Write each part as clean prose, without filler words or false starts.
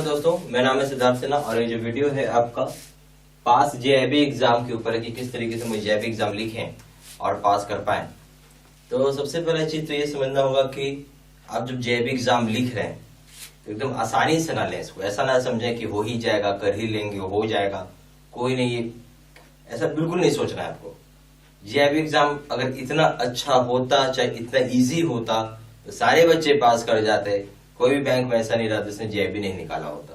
Hello दोस्तों, मेरा नाम है सिद्धार्थ सिन्हा और ये जो वीडियो है आपका पास जेईबी एग्जाम के ऊपर है कि किस तरीके से मुझे जेईबी एग्जाम लिखें और पास कर पाए। तो सबसे पहला चीज तो ये समझना होगा कि आप जब जेईबी एग्जाम लिख रहे हैं तो एकदम आसानी से ना लें इसको। ऐसा ना समझें कि हो ही जाएगा, कर ही लेंगे, हो जाएगा, कोई नहीं, ऐसा बिल्कुल नहीं सोचना है आपको। जेईबी एग्जाम अगर इतना अच्छा होता, चाहे इतना इजी होता तो सारे बच्चे पास कर जाते। कोई भी बैंक में ऐसा नहीं रहा जिसने जेईबी नहीं निकाला होता,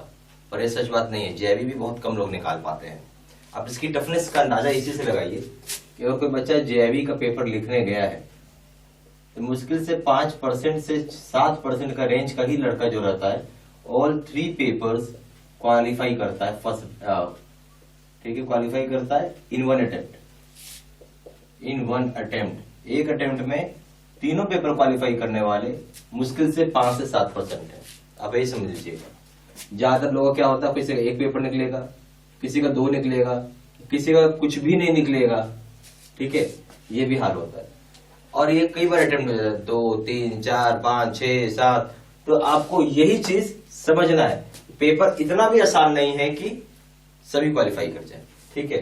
पर ये सच बात नहीं है। जेईबी भी बहुत कम लोग निकाल पाते हैं। आप इसकी टफनेस का अंदाजा इसी से लगाइए कि अगर कोई बच्चा जेईबी का पेपर लिखने गया है तो मुश्किल से 5% से 7% का रेंज का ही लड़का जो रहता है ऑल 3 पेपर्स क्वालिफाई करता है फर्स्ट, ठीक है, क्वालिफाई करता है इन वन अटेम्प्ट। एक अटेम्प्ट में तीनों पेपर क्वालिफाई करने वाले मुश्किल से 5 से 7% है। आप यही समझ लीजिएगा। ज्यादातर लोगों क्या होता है, किसी का 1 पेपर निकलेगा, किसी का 2 निकलेगा, किसी का कुछ भी नहीं निकलेगा, ठीक है, ये भी हाल होता है। और ये कई बार अटेम्प्ट हो जाता है, 2, 3, 4, 5, 6, 7। तो आपको यही चीज समझना है, पेपर इतना भी आसान नहीं है कि सभी क्वालिफाई कर जाए, ठीक है।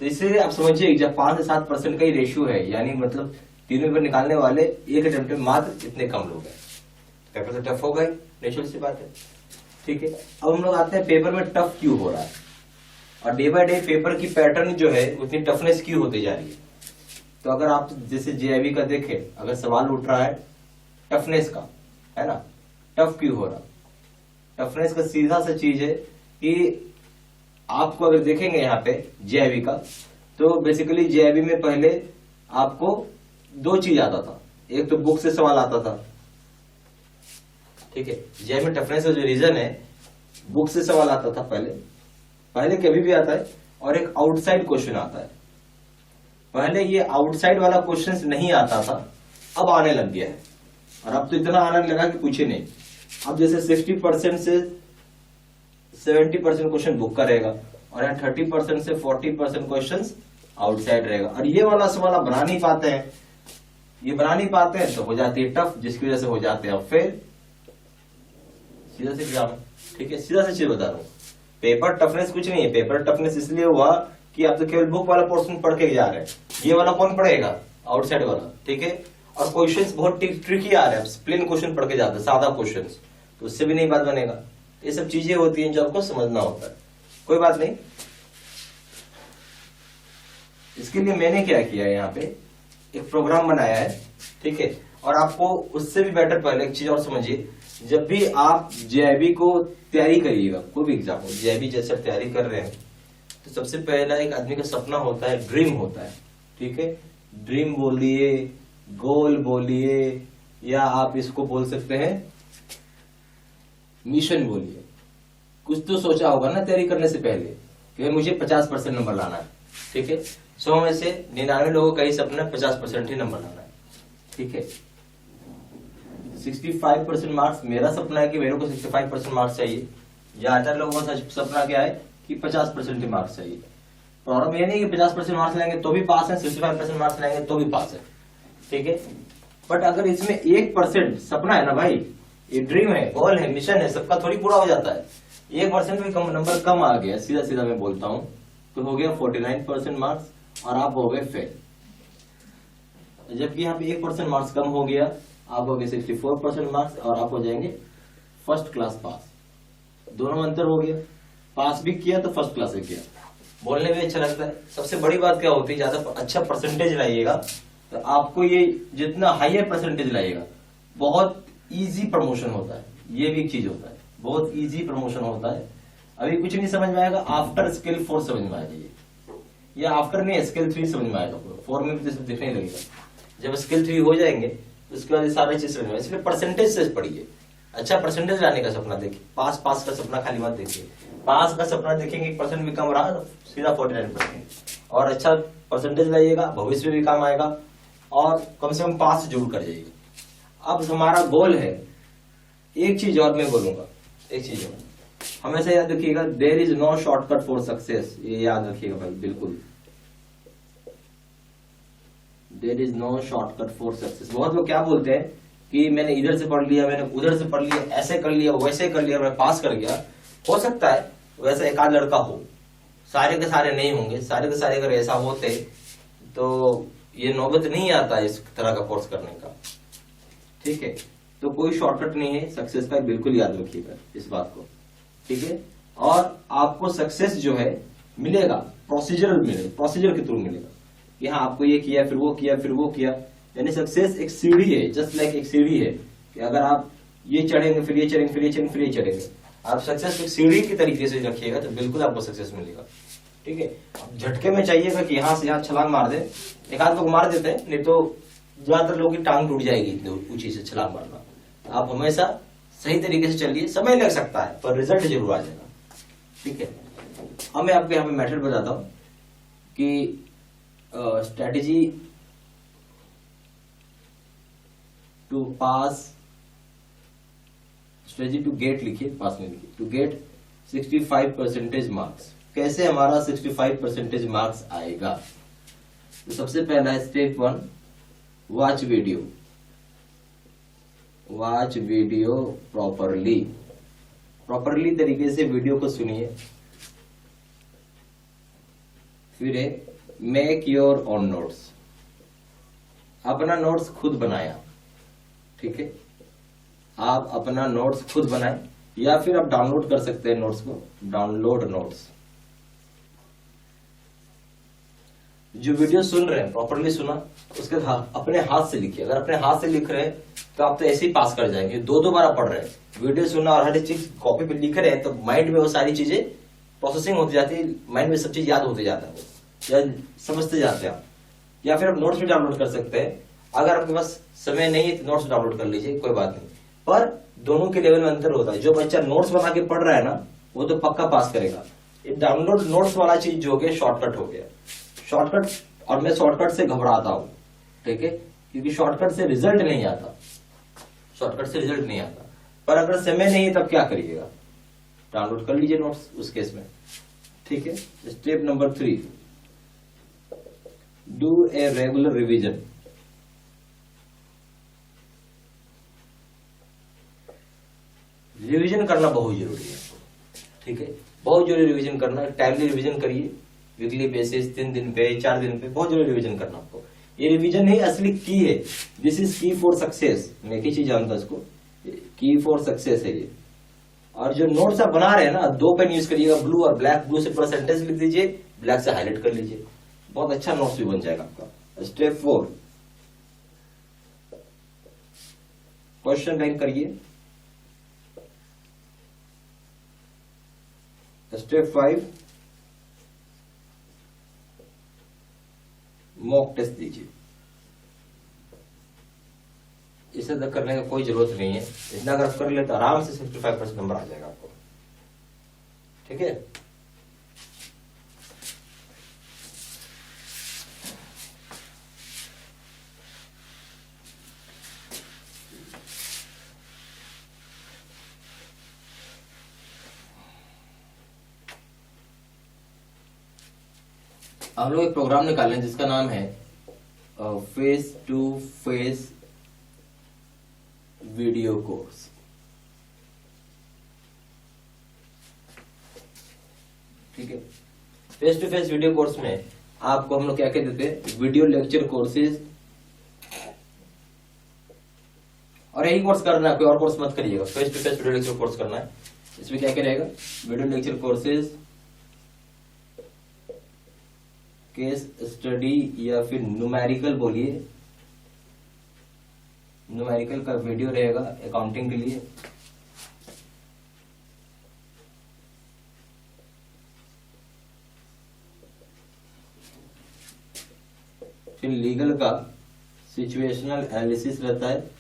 तो इसलिए आप समझिए जब 5 से 7% का ही रेशियो है, यानी मतलब 3 पेपर निकालने वाले एक अटेम्प्ट में मात्र इतने कम लोग हैं, पेपर तो टफ होगा ही, नेचुरल सी बात है, ठीक है। अब हम लोग आते हैं पेपर में टफ क्यों हो रहा है और डे बाय डे पेपर की पैटर्न जो है उतनी टफनेस क्यों होती जा रही है। तो अगर आप जैसे जेईबी का देखें, अगर सवाल उठ रहा है टफनेस का, है ना, टफ क्यों हो रहा, टफनेस का सीधा सा चीज है कि आपको अगर देखेंगे यहाँ पे जेईबी का, तो बेसिकली जेईबी में पहले आपको 2 चीज आता था। एक तो बुक से सवाल आता था, ठीक है, जेईबी में टफनेस का जो रीजन है बुक से सवाल आता था पहले कभी भी आता है, और एक आउटसाइड क्वेश्चन आता है। पहले ये आउटसाइड वाला क्वेश्चन नहीं आता था, अब आने लग गया है, और अब तो इतना आने लगा कि पूछे नहीं। अब जैसे 60% से 70% क्वेश्चन बुक का रहेगा और यहाँ 30% से 40% क्वेश्चन आउटसाइड रहेगा। और ये वाला सवाल आप बना नहीं पाते हैं, ये बना नहीं पाते हैं तो हो जाती है टफ, जिसकी वजह से हो जाते हैं फेल। सीधा से एग्जाम है, ठीक है, सीधा से चीज बता रहा हूं। पेपर टफनेस कुछ नहीं है, पेपर टफनेस इसलिए हुआ कि आप तो केवल बुक वाला पोर्शन पढ़ के जा रहे हैं, ये वाला कौन पढ़ेगा, आउटसाइड वाला, ठीक है। और क्वेश्चंस बहुत ट्रिकी आ रहे हैं, प्लेन क्वेश्चन पढ़ के जाते हैं, सादा क्वेश्चन, तो उससे भी नहीं बात बनेगा। ये सब चीजें होती हैं जो आपको समझना होता है, कोई बात नहीं। इसके लिए मैंने क्या किया है, यहाँ पे एक प्रोग्राम बनाया है, ठीक है। और आपको उससे भी बेटर पहले एक चीज और समझिए, जब भी आप जेईबी को तैयारी करिएगा, कोई भी एग्जाम हो, जेईबी जैसे तैयारी कर रहे हैं, तो सबसे पहला एक आदमी का सपना होता है, ड्रीम होता है, ठीक है। ड्रीम बोलिए, गोल बोलिए, या आप इसको बोल सकते हैं मिशन बोलिए। कुछ तो सोचा होगा ना तैयारी करने से पहले कि मुझे 50% नंबर लाना है, ठीक है। 100 में से 99 लोगों का ही सपना 50% ही नंबर लाना है, ठीक है। 65% मार्क्स मेरा सपना है कि मेरे को 65% मार्क्स चाहिए। ज्यादातर लोगों का सपना क्या है कि 50% ही मार्क्स चाहिए। प्रॉब्लम ये नहीं कि 50% मार्क्स लाएंगे तो भी पास है, 65% मार्क्स लाएंगे तो भी पास है, ठीक है। बट अगर इसमें 1% सपना है ना भाई, ये ड्रीम है, गोल है, मिशन है, सबका थोड़ी पूरा हो जाता है। 1% भी कम नंबर कम आ गया, सीधा सीधा मैं बोलता हूं, तो हो गया 49% मार्क्स और आप हो गए फेल। जबकि यहाँ पे 1% मार्क्स कम हो गया, आप हो गए 64% मार्क्स और आप हो जाएंगे फर्स्ट क्लास पास। दोनों में अंतर हो गया, पास भी किया तो फर्स्ट क्लास से किया। बोलने में अच्छा लगता है। सबसे बड़ी बात क्या होती है, ज्यादा अच्छा परसेंटेज लाइएगा तो आपको ये जितना हाईयर परसेंटेज लाइएगा बहुत इजी प्रमोशन होता है। ये भी एक चीज होता है, बहुत इजी प्रमोशन होता है। अभी कुछ नहीं समझ में आएगा, आफ्टर स्किल 4 समझ में आएगा, ये आफ्टर नहीं, स्किल 3 समझ में आएगा, 4 में भी दिखने लगेगा। जब स्किल 3 हो जाएंगे तो उसके बाद सारी चीज समझ में, इसलिए परसेंटेज से पढ़िए। अच्छा परसेंटेज लाने का सपना देखिए, पास का सपना खाली मत देखिए। पास का सपना देखेंगे 1% भी कम रहा सीधा 49%, और अच्छा परसेंटेज लाइएगा, भविष्य में भी काम आएगा, और कम से कम पास जरूर कर जाइएगा। अब हमारा गोल है, एक चीज और मैं बोलूंगा, एक चीज और हमेशा याद रखिएगा, there is no shortcut for success. ये याद रखिएगा भाई, बिल्कुल there is no shortcut for success. बहुत लोग क्या बोलते हैं कि मैंने इधर से पढ़ लिया, मैंने उधर से पढ़ लिया, ऐसे कर लिया, वैसे कर लिया, मैं पास कर गया। हो सकता है वैसा एक आध लड़का हो, सारे के सारे नहीं होंगे। सारे के सारे अगर ऐसा होते तो ये नौबत नहीं आता इस तरह का कोर्स करने का। ठीक है, तो कोई शॉर्टकट नहीं है सक्सेस का, बिल्कुल याद रखिएगा इस बात को। ठीक है, और आपको सक्सेस जो है मिलेगा प्रोसीजर मिलेगा, प्रोसीजर के थ्रू मिलेगा कि हाँ आपको ये किया फिर वो किया फिर वो किया। यानी सक्सेस एक सीढ़ी है, जस्ट लाइक एक सीढ़ी है कि अगर आप ये चढ़ेंगे फिर ये चढ़ेंगे फिर ये चढ़ेंगे फिर ये चढ़ेंगे। आप सक्सेस एक सीढ़ी की तरीके से रखिएगा तो बिल्कुल आपको सक्सेस मिलेगा। ठीक है, अब झटके में चाहिएगा कि यहां से यहां छलांग मार दे, एक आध लोग मार देते हैं, नहीं तो ज्यादातर लोगों की टांग टूट जाएगी इतनी ऊंची से छलांग मारना। आप हमेशा सही तरीके से चलिए, समय लग सकता है पर रिजल्ट जरूर आ जाएगा। ठीक है, अब मैं आपको यहाँ पे मेथड बताता हूं कि strategy to pass, strategy to get लिखिए, पास में लिखिए, टू गेट 65% मार्क्स। कैसे हमारा 65% मार्क्स आएगा? तो सबसे पहला है step 1, watch video. Watch video properly, properly तरीके से वीडियो को सुनिए। फिर है मेक योर ओन नोट्स, अपना नोट्स खुद बनाया। ठीक है, आप अपना नोट्स खुद बनाएं या फिर आप डाउनलोड कर सकते हैं नोट्स को, डाउनलोड नोट्स। जो वीडियो सुन रहे हैं प्रॉपरली सुना, उसके अपने हाथ से लिखिए। अगर अपने हाथ से लिख रहे हैं तो आप तो ऐसे ही पास कर जाएंगे। दो बार आप पढ़ रहे हैं, वीडियो सुनना और हर चीज कॉपी पे लिख रहे हैं तो माइंड में वो सारी चीजें प्रोसेसिंग होती जाती है, माइंड में सब चीज याद होते जाता है या समझते जाते हैं आप। या फिर आप नोट्स भी डाउनलोड कर सकते हैं। अगर आपके पास समय नहीं है तो नोट्स डाउनलोड कर लीजिए, कोई बात नहीं। पर दोनों के लेवल में अंतर होता है। जो बच्चा नोट्स बना के पढ़ रहा है ना, वो तो पक्का पास करेगा। ये डाउनलोड नोट्स वाला चीज जो हो गया शॉर्टकट हो गया, शॉर्टकट। और मैं शॉर्टकट से घबराता हूं, ठीक है, क्योंकि शॉर्टकट से रिजल्ट नहीं आता, शॉर्टकट से रिजल्ट नहीं आता। पर अगर समय नहीं है तब क्या करिएगा, डाउनलोड कर लीजिए नोट्स उस केस में। ठीक है, step number 3, do a regular revision. Revision करना बहुत जरूरी है। ठीक है, बहुत जरूरी रिवीजन करना। टाइमली रिवीजन करिए, वीकली बेसिस, 3 दिन पे, 4 दिन पे, बहुत जरूरी रिवीजन करना आपको। ये रिवीजन ही असली की है, दिस इज की फॉर सक्सेस। मैं एक ही चीज जानता हूं इसको, की फॉर सक्सेस है ये। और जो नोट्स आप बना रहे हैं ना, 2 पेन यूज करिएगा, ब्लू और ब्लैक। ब्लू से पूरा सेंटेंस लिख दीजिए, ब्लैक से हाईलाइट कर लीजिए, बहुत अच्छा नोट्स भी बन जाएगा आपका। स्टेप 4, क्वेश्चन बैंक करिए। स्टेप 5, मॉक टेस्ट दीजिए। इसे तक करने का कोई जरूरत नहीं है, इतना अगर आप कर ले तो आराम से 65% नंबर आ जाएगा आपको। ठीक है, हम लोग एक प्रोग्राम निकालें जिसका नाम है face to face video course. ठीक है, face to face video course में आपको हम लोग क्या कहते थे, वीडियो लेक्चर कोर्सेज। और यही कोर्स करना है, कोई और कोर्स मत करिएगा, face to face video lecture course करना है। इसमें क्या क्या रहेगा, video lecture courses, case study या फिर न्यूमेरिकल बोलिए, न्यूमेरिकल का वीडियो रहेगा अकाउंटिंग के लिए। फिर लीगल का सिचुएशनल एनालिसिस रहता है।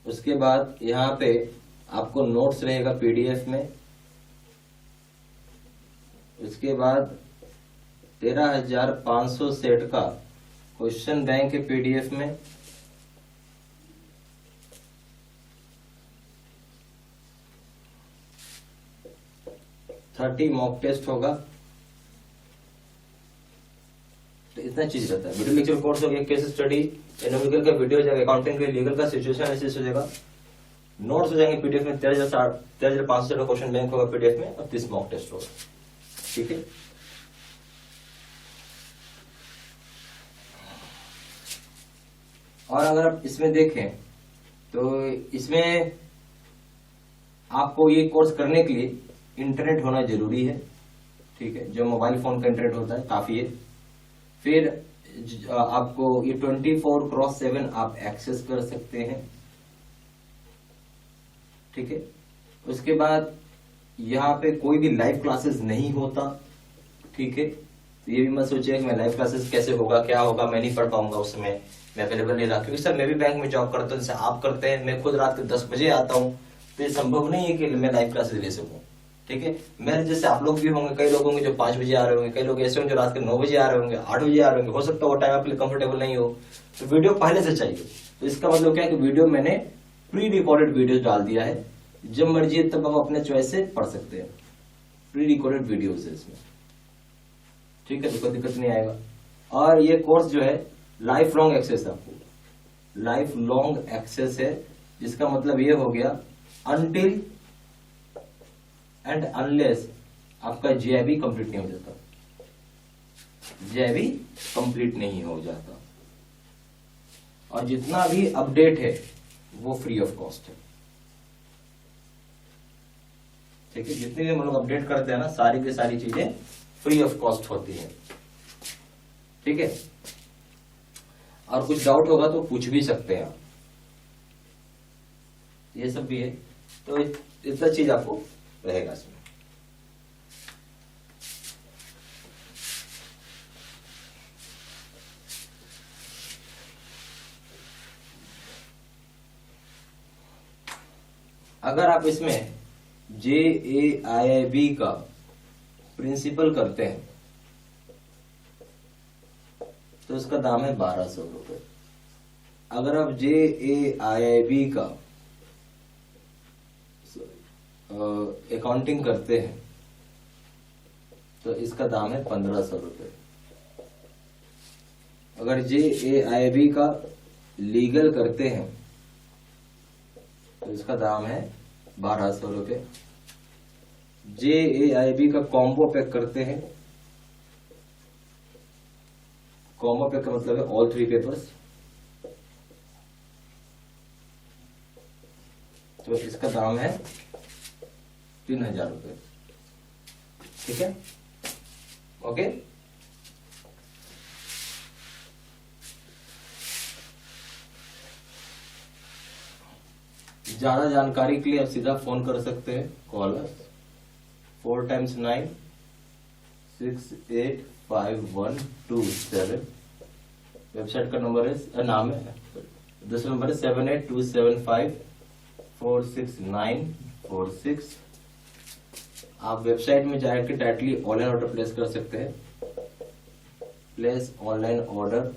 उसके बाद यहाँ पे आपको नोट्स रहेगा पीडीएफ में। उसके बाद 13,500 सेट का क्वेश्चन बैंक है पीडीएफ में। थर्टी मॉक टेस्ट होगा। तो इतना चीज रहता है। वीडियो लेक्चर कोर्स हो गया, केस स्टडी, इकोनॉमिकल का वीडियो हो जाएगा, अकाउंटिंग के लीगल का सिचुएशन एनालिसिस हो जाएगा, नोट्स हो जाएंगे पीडीएफ में, 13,500 का क्वेश्चन बैंक होगा पीडीएफ में, और 30 मॉक टेस्ट होगा। ठीक है, और अगर आप इसमें देखें तो इसमें आपको ये कोर्स करने के लिए इंटरनेट होना जरूरी है। ठीक है, जो मोबाइल फोन का इंटरनेट होता है काफी है। फिर आपको ये 24/7 आप एक्सेस कर सकते हैं। ठीक है, उसके बाद यहाँ पे कोई भी लाइव क्लासेस नहीं होता। ठीक है, तो ये भी मत सोचिए कि मैं लाइव क्लासेस कैसे होगा, क्या होगा, मैं नहीं पढ़ पाऊंगा, उस समय मैं अवेलेबल नहीं रहा, क्योंकि सर मैं भी बैंक में जॉब करता हूँ, जैसे आप करते हैं, मैं खुद रात के 10 बजे आता हूँ, तो ये संभव नहीं है कि मैं लाइव क्लासेस ले सकूं। ठीक है, मेरे जैसे आप लोग भी होंगे, कई लोग होंगे जो 5 बजे आ रहे होंगे, कई लोग ऐसे होंगे जो रात के 9 बजे आ रहे होंगे, 8 बजे आ रहे होंगे, हो सकता है वो टाइम आपके लिए कंफर्टेबल नहीं हो, तो वीडियो पहले से चाहिए। तो इसका मतलब क्या है कि वीडियो मैंने प्री रिकॉर्डेड वीडियो डाल दिया है, जब मर्जी है तब आप अपने चॉइस से पढ़ सकते हैं, प्री रिकॉर्डेड वीडियो है इसमें। ठीक है, तो कोई दिक्कत नहीं आएगा। और ये कोर्स जो है लाइफ लॉन्ग एक्सेस, आपको लाइफ लॉन्ग एक्सेस है, जिसका मतलब ये हो गया अनटिल एंड अनलेस आपका जेआईबी कंप्लीट नहीं हो जाता, जेआईबी कंप्लीट नहीं हो जाता। और जितना भी अपडेट है वो फ्री ऑफ कॉस्ट है। ठीक है, जितने भी हम लोग अपडेट करते हैं ना, सारी की सारी चीजें फ्री ऑफ कॉस्ट होती है। ठीक है, और कुछ डाउट होगा तो पूछ भी सकते हैं आप, ये सब भी है। तो इतना चीज आपको रहेगा इसमें। अगर आप इसमें JAIIB का प्रिंसिपल करते हैं तो इसका दाम है 1200 रुपए। अगर आप JAIIB का अकाउंटिंग करते हैं तो इसका दाम है 1500 रुपए। अगर JAIIB का लीगल करते हैं तो इसका दाम है 1200 रुपए। JAIIB का कॉम्बो पैक करते हैं, कॉम्बो पैक का मतलब है ऑल 3 पेपर्स, तो इसका दाम है 3000 रुपए। ठीक है, ओके। ज्यादा जानकारी के लिए आप सीधा फोन कर सकते हैं, कॉलर 4 × 9 685127। वेबसाइट का नंबर है, नाम है, दूसरा नंबर है 7827546946। आप वेबसाइट में जाकर डायरेक्टली ऑनलाइन ऑर्डर प्लेस कर सकते हैं। प्लेस ऑनलाइन ऑर्डर,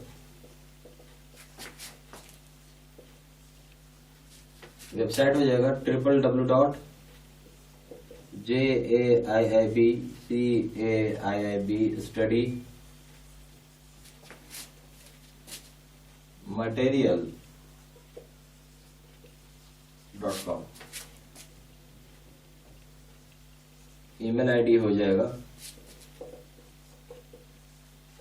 वेबसाइट हो जाएगा www.JAIIB-CAIIB-study-material.com। ईमेल आईडी हो जाएगा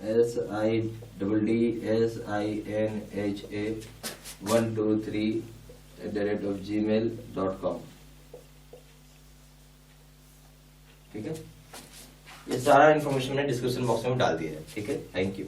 SIDDSINHA123@gmail.com। ठीक है, ये सारा इन्फॉर्मेशन मैंने डिस्क्रिप्शन बॉक्स में डाल दिया है। ठीक है, थैंक यू।